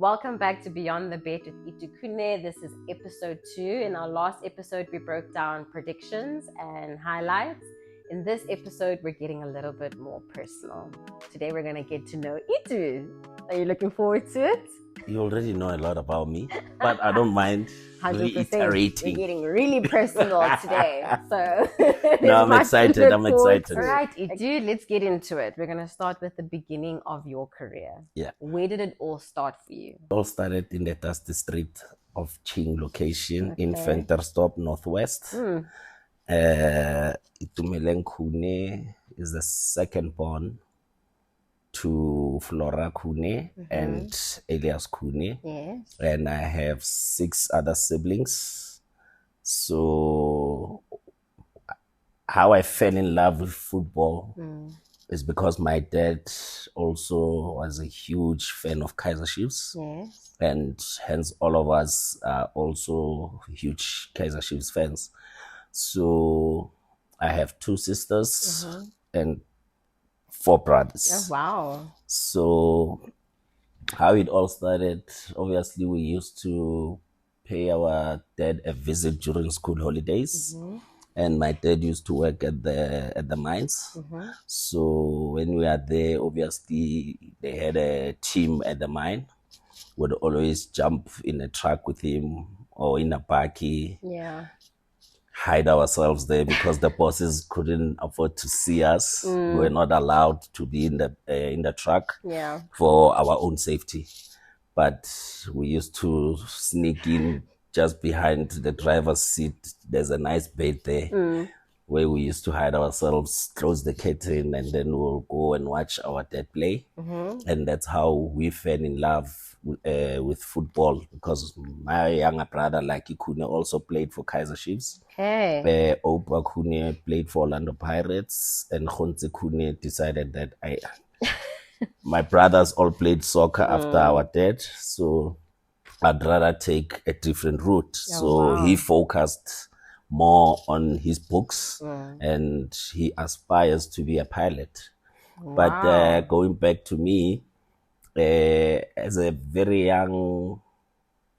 Welcome back to Beyond the Bet with Itumeleng Khune. This is episode 2. In our last episode, we broke down predictions and highlights. In this episode, we're getting a little bit more personal. Today, we're going to get to know Itu. Are you looking forward to it? You already know a lot about me, but I don't mind 100%. reiterating. We're getting really personal today. So No, I'm excited. I'm excited. All right, Itu, let's get into it. We're going to start with the beginning of your career. Yeah. Where did it all start for you? It all started in the Dusty Street of Ching location in Ventersdorp, Northwest. Itumeleng Khune is the second born to Flora Khune and Elias Khune. Yes. And I have 6 other siblings. So how I fell in love with football is because my dad also was a huge fan of Kaizer Chiefs. Yes. And hence all of us are also huge Kaizer Chiefs fans. So I have 2 sisters and 4 brothers. Oh, wow. So how it all started, obviously we used to pay our dad a visit during school holidays. And my dad used to work at the mines. So when we are there, obviously they had a team at the mine. Would always jump in a truck with him or in a bakkie. Yeah. Hide ourselves there because the bosses couldn't afford to see us. We were not allowed to be in the truck for our own safety. But we used to sneak in just behind the driver's seat. There's a nice bed there where we used to hide ourselves, close the curtain, and then we'll go and watch our dad play. And that's how we fell in love with football, because my younger brother, like Khune, also played for Kaizer Chiefs. Okay. Opa Khune played for Orlando Pirates, and Khonze Khune decided that my brothers all played soccer after our dad, so I'd rather take a different route. He focused more on his books and he aspires to be a pilot. But going back to me, as a very young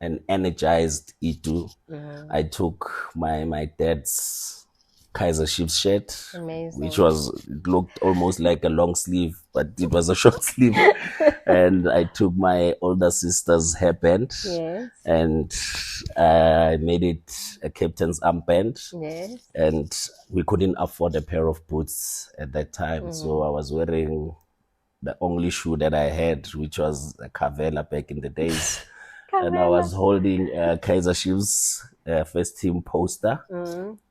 and energized Itu, I took my dad's Kaizer Chiefs shirt, which it looked almost like a long sleeve, but it was a short sleeve. And I took my older sister's hairband and I made it a captain's armband. And we couldn't afford a pair of boots at that time. So I was wearing the only shoe that I had, which was a Cavella back in the days. And I was holding Kaizer Chiefs first team poster.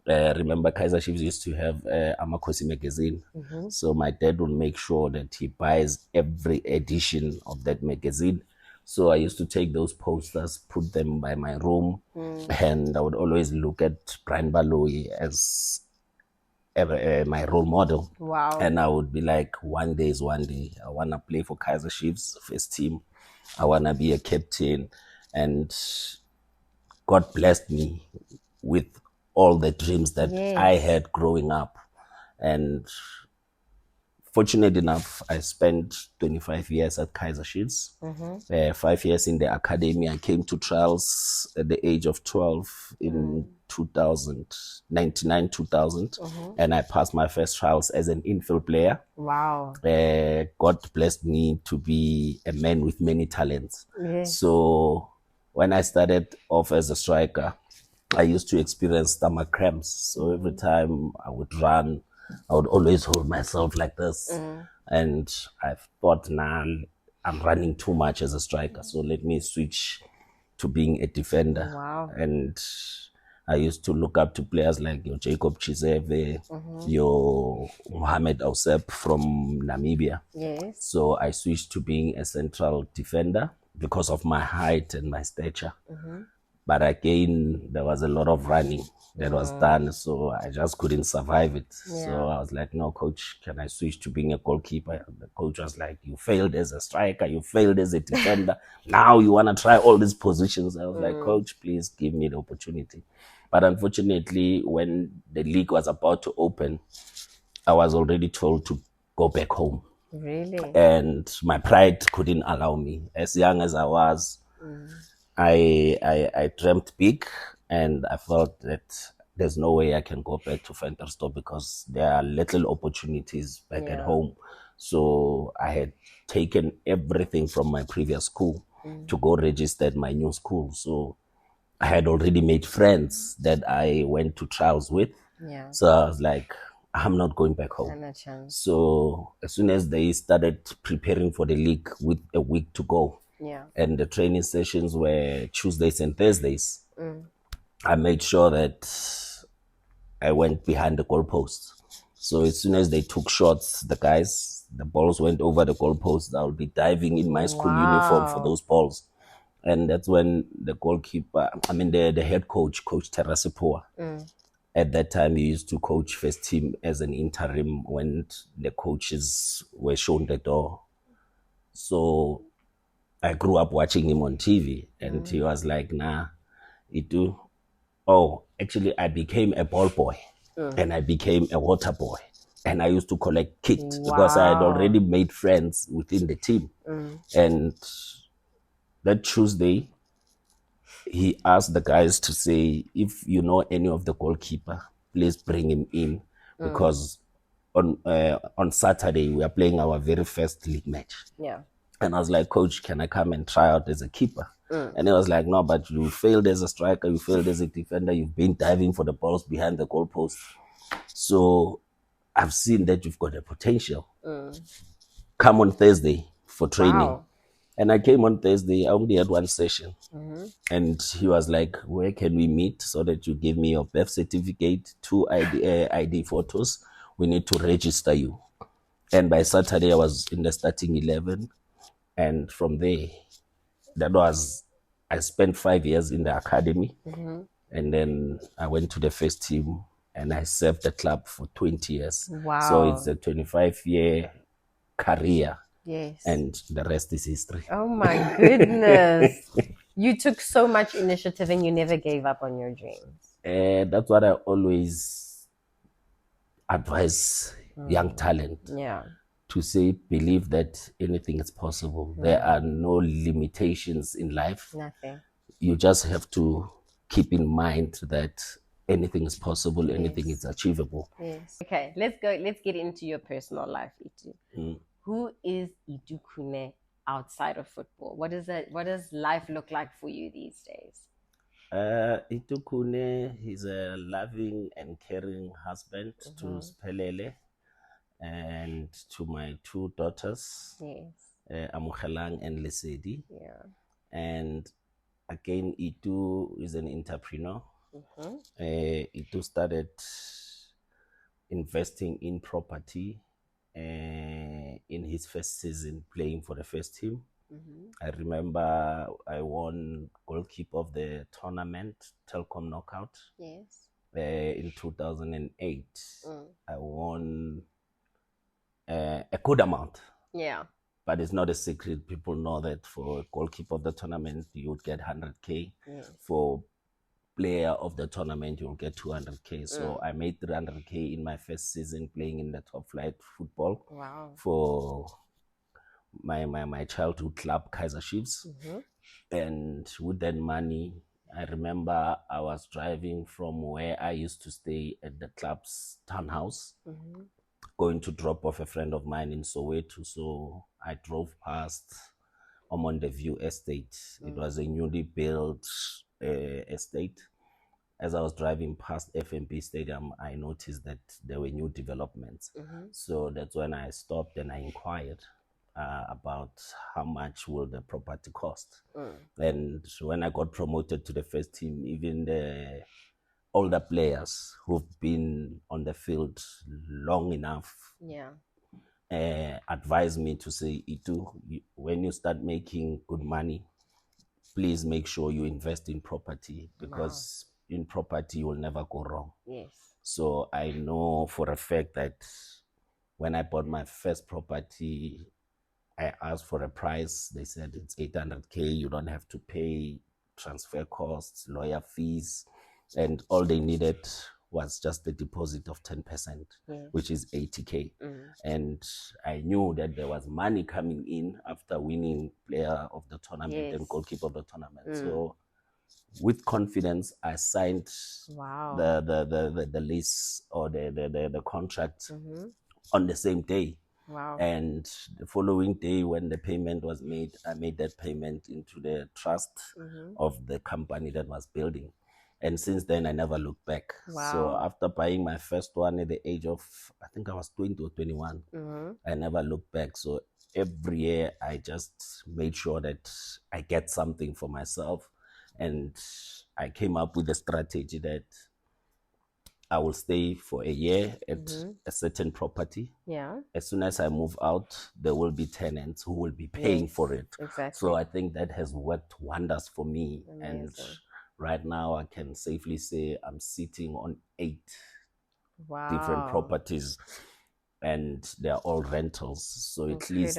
Remember, Kaizer Chiefs used to have Amakosi magazine. So my dad would make sure that he buys every edition of that magazine. So I used to take those posters, put them by my room, and I would always look at Brian Baloyi as my role model. Wow. And I would be like, one day is one day. I want to play for Kaizer Chiefs first team. I want to be a captain. And God blessed me with all the dreams that I had growing up. And fortunate enough, I spent 25 years at Kaizer Chiefs. 5 years in the academy. I came to trials at the age of 12 in 1999-2000. And I passed my first trials as an infield player. Wow. God blessed me to be a man with many talents. So when I started off as a striker, I used to experience stomach cramps. So every time I would run, I would always hold myself like this. And I thought, nah, I'm running too much as a striker. So let me switch to being a defender. Wow. And I used to look up to players like your Jacob Chizeve, your Mohamed Ausep from Namibia. So I switched to being a central defender because of my height and my stature. But again, there was a lot of running that was done, so I just couldn't survive it. So I was like, no, coach, can I switch to being a goalkeeper? The coach was like, you failed as a striker, you failed as a defender. Now you want to try all these positions. I was like, coach, please give me the opportunity. But unfortunately, when the league was about to open, I was already told to go back home. Really? And my pride couldn't allow me. As young as I was, I dreamt big, and I felt that there's no way I can go back to Ventersdorp because there are little opportunities back at home. So I had taken everything from my previous school to go register at my new school. So I had already made friends that I went to trials with. So I was like, I'm not going back home. So as soon as they started preparing for the league with a week to go, and the training sessions were Tuesdays and Thursdays, I made sure that I went behind the goalpost. So as soon as they took shots, the balls went over the goalpost, I'll be diving in my school uniform for those balls. And that's when the goalkeeper, the head coach, Coach Terasipua, at that time he used to coach first team as an interim when the coaches were shown the door. So I grew up watching him on TV, and he was like, nah, Itu. Oh, actually, I became a ball boy, and I became a water boy, and I used to collect kit because I had already made friends within the team. And that Tuesday, he asked the guys to say, if you know any of the goalkeeper, please bring him in, because on Saturday we are playing our very first league match. And I was like, Coach, can I come and try out as a keeper? And he was like, no, but you failed as a striker, you failed as a defender, you've been diving for the balls behind the goalpost. So I've seen that you've got a potential. Come on Thursday for training. And I came on Thursday, I only had one session. And he was like, where can we meet so that you give me your birth certificate, 2 ID photos, we need to register you. And by Saturday, I was in the starting 11. And from there, I spent 5 years in the academy. And then I went to the first team and I served the club for 20 years. So it's a 25-year career. And the rest is history. Oh my goodness. You took so much initiative and you never gave up on your dreams. That's what I always advise young talent. To say, believe that anything is possible. There are no limitations in life. Nothing. You just have to keep in mind that anything is possible, anything is achievable. Okay, let's get into your personal life, Itu. Who is Itu Khune outside of football? What does life look like for you these days? Itu Khune is a loving and caring husband to Spelele and to my 2 daughters, Amukhelang and Lesedi. And again, Itu is an entrepreneur. Itu started investing in property in his first season playing for the first team. I remember I won goalkeeper of the tournament, Telkom Knockout. In 2008, I won a good amount. But it's not a secret. People know that for a goalkeeper of the tournament, you would get 100K. For player of the tournament, you'll get 200K. So I made 300K in my first season playing in the top flight football. For my childhood club, Kaiser Chiefs. And with that money, I remember I was driving from where I used to stay at the club's townhouse, going to drop off a friend of mine in Soweto. So I drove past Omonde View Estate. It was a newly built estate. As I was driving past FNB Stadium, I noticed that there were new developments. So that's when I stopped and I inquired about how much will the property cost. And when I got promoted to the first team, even the older players who've been on the field long enough advised me to say, Itu, when you start making good money, please make sure you invest in property, because in property you will never go wrong. So I know for a fact that when I bought my first property, I asked for a price. They said it's 800K. You don't have to pay transfer costs, lawyer fees, and all they needed was just the deposit of 10%, Yes. which is 80K. And I knew that there was money coming in after winning player of the tournament and goalkeeper of the tournament. So with confidence, I signed the lease or the contract on the same day. Wow. And the following day, when the payment was made, I made that payment into the trust of the company that was building. And since then, I never looked back. Wow. So after buying my first one at the age of, I think I was 20 or 21, I never looked back. So every year, I just made sure that I get something for myself. And I came up with a strategy that I will stay for a year at a certain property. Yeah. As soon as I move out, there will be tenants who will be paying for it. Exactly. So I think that has worked wonders for me. Amazing. And right now I can safely say I'm sitting on 8 different properties, and they're all rentals. So at least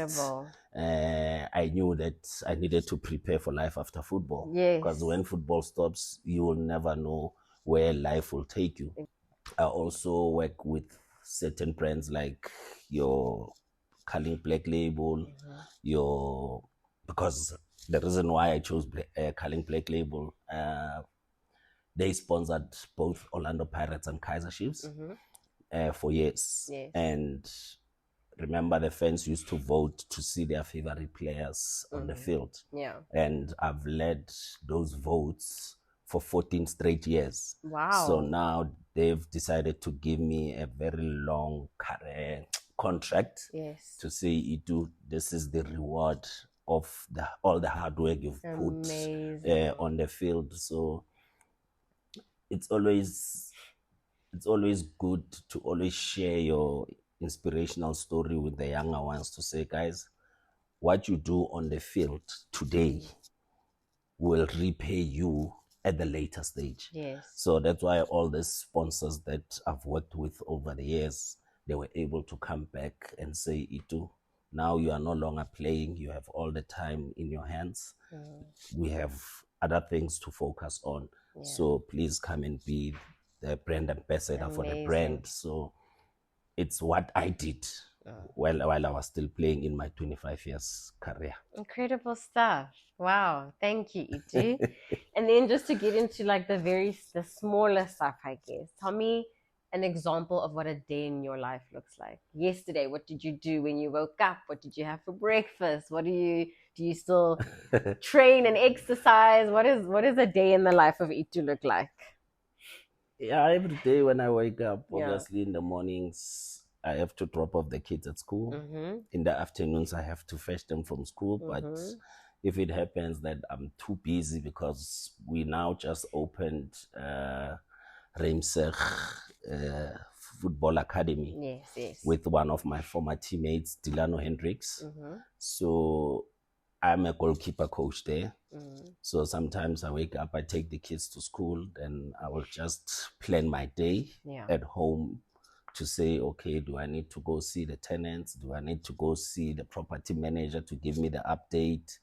I knew that I needed to prepare for life after football. Because when football stops, you will never know where life will take you. I also work with certain brands like your Culling Black Label, because the reason why I chose Culling Black Label, they sponsored both Orlando Pirates and Kaizer Chiefs for years. And remember, the fans used to vote to see their favorite players on the field. And I've led those votes for 14 straight years. Wow. So now they've decided to give me a very long contract to say, Itu, this is the reward of all the hard work you've put on the field. So it's always good to always share your inspirational story with the younger ones, to say, guys, what you do on the field today will repay you at the later stage. So that's why all the sponsors that I've worked with over the years, they were able to come back and say, Itu, now you are no longer playing, you have all the time in your hands. We have other things to focus on. So please come and be the brand ambassador for the brand. So it's what I did while I was still playing in my 25 years career. Incredible stuff. Wow. Thank you, Itu. And then just to get into like the smaller stuff, I guess. Tell me an example of what a day in your life looks like. Yesterday, what did you do when you woke up? What did you have for breakfast? Do you still train and exercise? What is a day in the life of Itu look like? Yeah, every day when I wake up, obviously in the mornings, I have to drop off the kids at school. In the afternoons, I have to fetch them from school. But if it happens that I'm too busy, because we now just opened Reimsig Football Academy with one of my former teammates, Delano Hendricks. So I'm a goalkeeper coach there. So sometimes I wake up, I take the kids to school, then I will just plan my day at home to say, okay, do I need to go see the tenants? Do I need to go see the property manager to give me the update?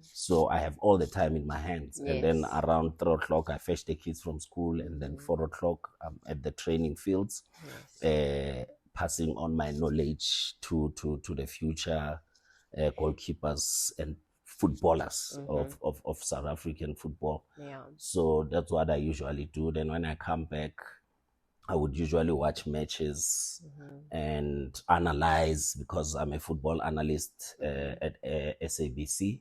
So I have all the time in my hands. And then around 3 o'clock, I fetch the kids from school. And then 4 o'clock, I'm at the training fields, passing on my knowledge to the future goalkeepers and footballers of South African football. So that's what I usually do. Then when I come back, I would usually watch matches and analyze, because I'm a football analyst at SABC.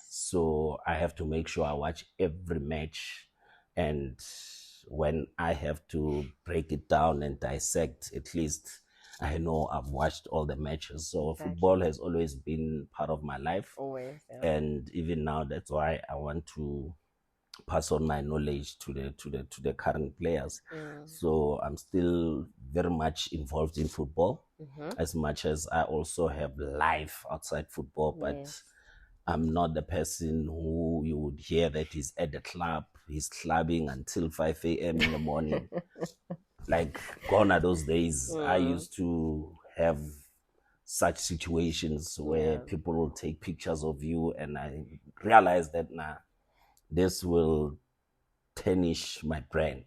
So I have to make sure I watch every match. And when I have to break it down and dissect, at least I know I've watched all the matches. So football has always been part of my life. And even now, that's why I want to pass on my knowledge to the current players. So I'm still very much involved in football, as much as I also have life outside football. But I'm not the person who you would hear that is at the club, he's clubbing until 5 a.m. in the morning. Like, gone are those days. I used to have such situations where people will take pictures of you, and I realized that this will tarnish my brand,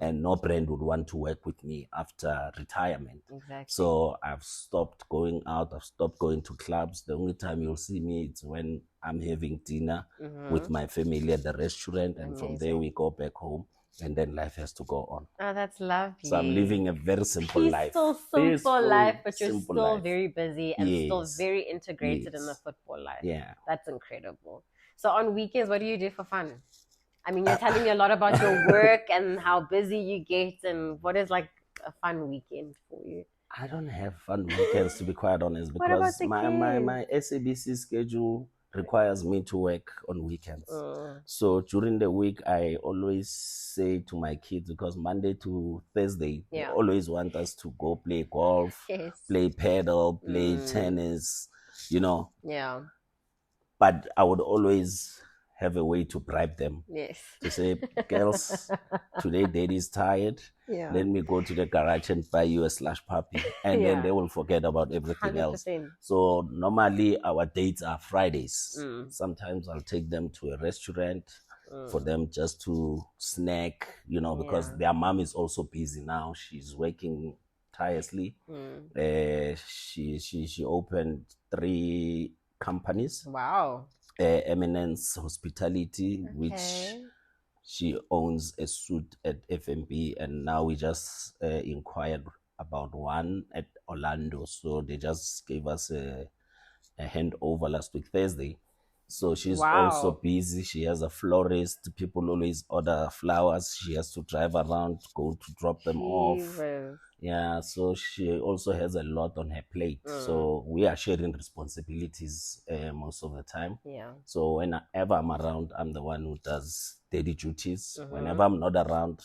and no brand would want to work with me after retirement. Exactly. So I've stopped going out. I've stopped going to clubs. The only time you'll see me is when I'm having dinner with my family at the restaurant, and from there we go back home, and then life has to go on. Oh, that's lovely. So I'm living a very simple life. Peaceful life, but you're simple still life. very busy and still Yes. very integrated in the Yes. football life. Yeah. That's incredible. So on weekends, what do you do for fun? I mean, you're telling me a lot about your work and how busy you get, and what is like a fun weekend for you? I don't have fun weekends, to be quite honest, What about because the my SABC schedule requires me to work on weekends. So during the week, I always say to my kids, because Monday to Thursday, they always want us to go play golf, play paddle, play tennis, you know. Yeah. But I would always have a way to bribe them. Yes. To say, girls, today daddy's tired. Yeah. Let me go to the garage and buy you a slush puppy. And then they will forget about everything 100%. Else. So normally our dates are Fridays. Sometimes I'll take them to a restaurant for them just to snack, you know, because their mom is also busy now. She's working tirelessly. She opened 3 companies. Wow. Eminence Hospitality, which she owns a suite at FMB, and now we just inquired about one at Orlando. So they just gave us a handover last week, Thursday. So she's also busy. She has a florist. People always order flowers. She has to drive around, go to drop them off. Yeah, so she also has a lot on her plate. So we are sharing responsibilities most of the time. Yeah. So whenever I'm around, I'm the one who does daddy duties. Whenever I'm not around,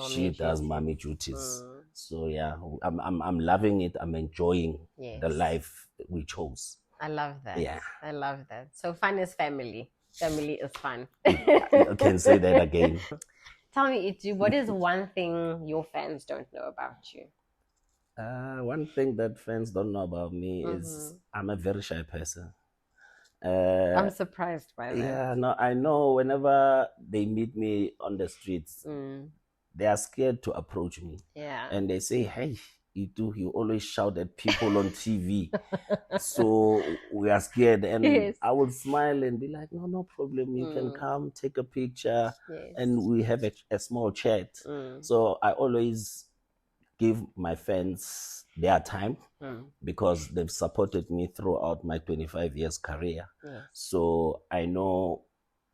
she does mommy duties. So yeah, I'm loving it. I'm enjoying the life we chose. I love that. Yeah. I love that. So fun is family. Family is fun. I can say that again. Tell me, Itu, what is one thing your fans don't know about you? One thing that fans don't know about me is I'm a very shy person. I'm surprised by that. Yeah, no, I know whenever they meet me on the streets, they are scared to approach me. Yeah. And they say, hey, you always shout at people on TV. So we are scared. And I would smile and be like, no problem. You can come, take a picture. And we have a small chat. So I always give my fans their time because they've supported me throughout my 25 years career. So I know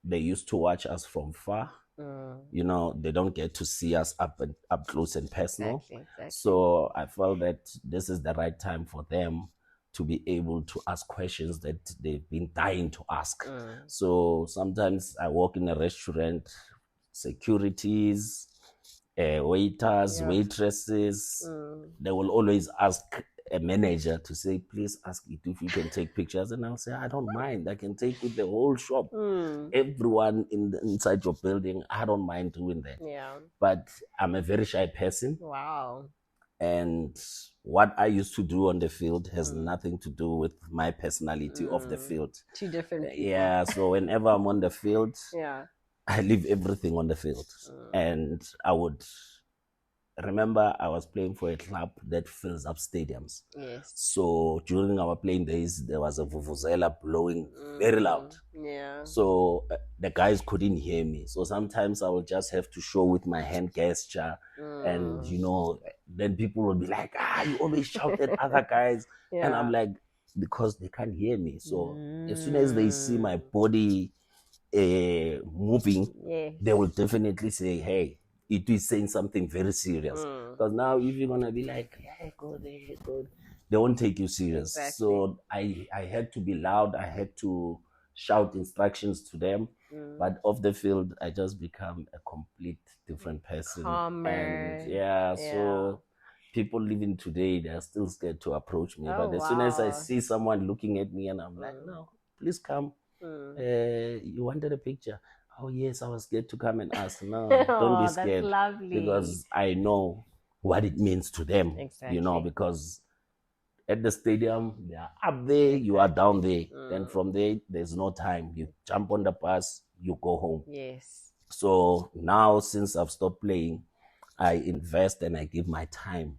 they used to watch us from far. You know, they don't get to see us up close and personal. Exactly. So I felt that this is the right time for them to be able to ask questions that they've been dying to ask. So sometimes I walk in a restaurant, securities, waiters, waitresses, they will always ask a manager to say, please ask it if you can take pictures. And I'll say, I don't mind. I can take with the whole shop. Everyone inside your building, I don't mind doing that. Yeah. But I'm a very shy person. Wow. And what I used to do on the field has nothing to do with my personality of the field. 2 different people. Yeah, so whenever I'm on the field, I leave everything on the field. And I would remember I was playing for a club that fills up stadiums. Yes. So during our playing days, there was a vuvuzela blowing very loud. Yeah. So the guys couldn't hear me. So sometimes I would just have to show with my hand gesture. And, you know, then people would be like, you always shout at other guys. And I'm like, because they can't hear me. So as soon as they see my body moving, they will definitely say, hey, it is saying something very serious. Because now if you're gonna be like, hey, go there, go, they won't take you serious. Exactly. So I had to be loud. I had to shout instructions to them. But off the field, I just become a complete different person. Calmer. And so people living today, they're still scared to approach me. But as soon as I see someone looking at me and I'm like, no, please come. You wanted a picture? Oh yes, I was scared to come and ask. No, don't be scared. That's lovely. Because I know what it means to them. Exactly. You know, because at the stadium, they are up there, you are down there. And from there, there's no time. You jump on the bus, you go home. Yes. So now, since I've stopped playing, I invest and I give my time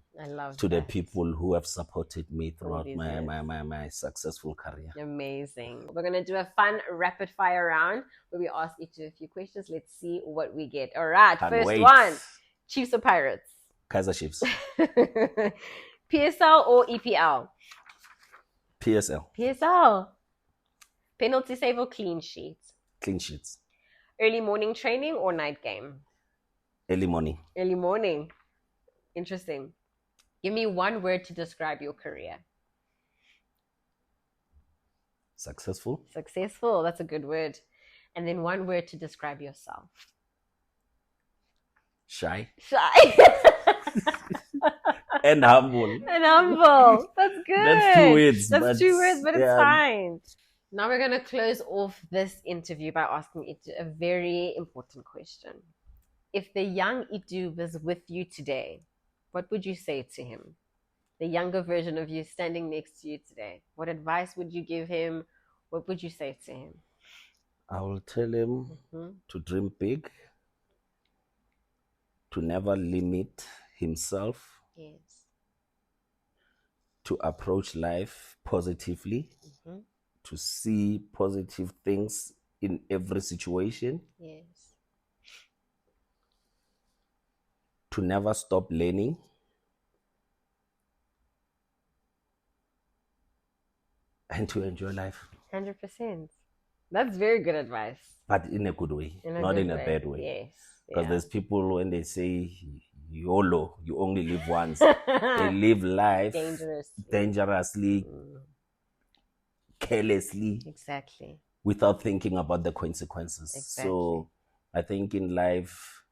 to the people who have supported me throughout my successful career. Amazing. We're going to do a fun rapid fire round where we ask each a few questions. Let's see what we get. All right. First one. Chiefs or Pirates? Kaizer Chiefs. PSL or EPL? PSL. PSL. Penalty save or clean sheet? Clean sheets. Early morning training or night game? Early morning. Early morning. Interesting. Give me one word to describe your career. Successful. Successful. That's a good word. And then one word to describe yourself. Shy. Shy. And humble. And humble. That's good. That's 2 words. That's 2 words, but it's fine. Now we're going to close off this interview by asking Itu a very important question. If the young Itu was with you today, what would you say to him? The younger version of you standing next to you today. What advice would you give him? What would you say to him? I will tell him to dream big, to never limit himself, yes, to approach life positively, to see positive things in every situation, yes, to never stop learning, and to enjoy life. 100%. That's very good advice. But in a good way, not in a bad way. Yes. Because there's people, when they say YOLO, you only live once, they live life dangerously, carelessly, exactly, without thinking about the consequences. Exactly. So I think in life,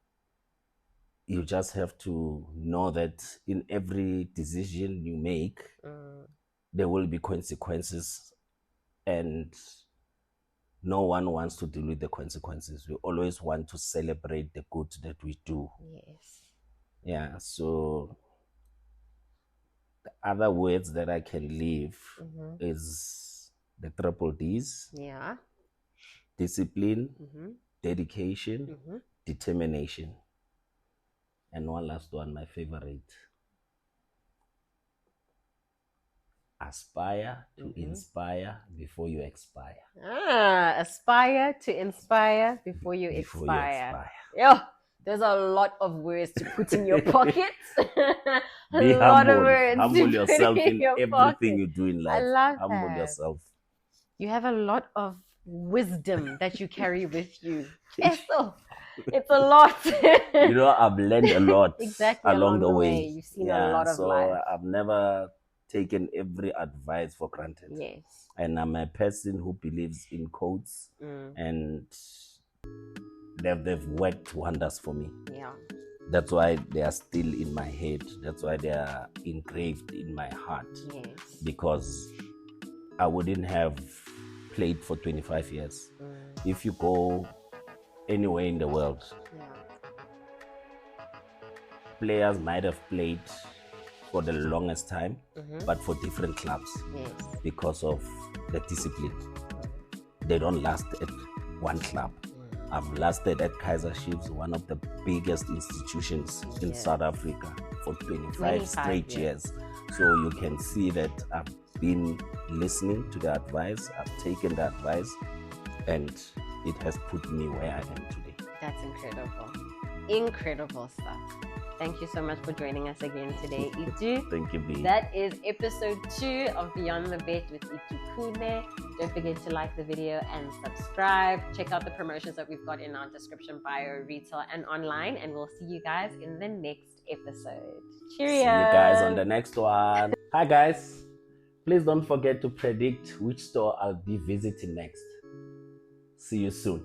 you just have to know that in every decision you make, there will be consequences, and no one wants to deal with the consequences. We always want to celebrate the good that we do. Yes. Yeah, so the other words that I can leave is the 3 Ds. Yeah. Discipline, dedication, determination. And one last one, my favorite. Aspire to inspire before you expire. Aspire to inspire before you expire. Yeah, there's a lot of words to put in your pockets. Be humble. Humble yourself in everything you do in life. I love humble that. yourself. You have a lot of wisdom that you carry with you. It's a lot. You know, I've learned a lot along the way. You've seen a lot of life. I've never taken every advice for granted. Yes. And I'm a person who believes in quotes, and they've worked wonders for me. Yeah. That's why they are still in my head. That's why they are engraved in my heart. Yes. Because I wouldn't have played for 25 years. If you go anywhere in the world, players might have played for the longest time, but for different clubs, because of the discipline. They don't last at one club. I've lasted at Kaizer Chiefs, one of the biggest institutions in South Africa, for 25 straight years. So you can see that I've been listening to the advice, I've taken the advice, and it has put me where I am today. That's incredible. Incredible stuff. Thank you so much for joining us again today, Itu. Thank you, B. That is episode 2 of Beyond the Bet with Itu Khune. Don't forget to like the video and subscribe. Check out the promotions that we've got in our description bio, retail and online. And we'll see you guys in the next episode. Cheerio. See you guys on the next one. Hi, guys. Please don't forget to predict which store I'll be visiting next. See you soon.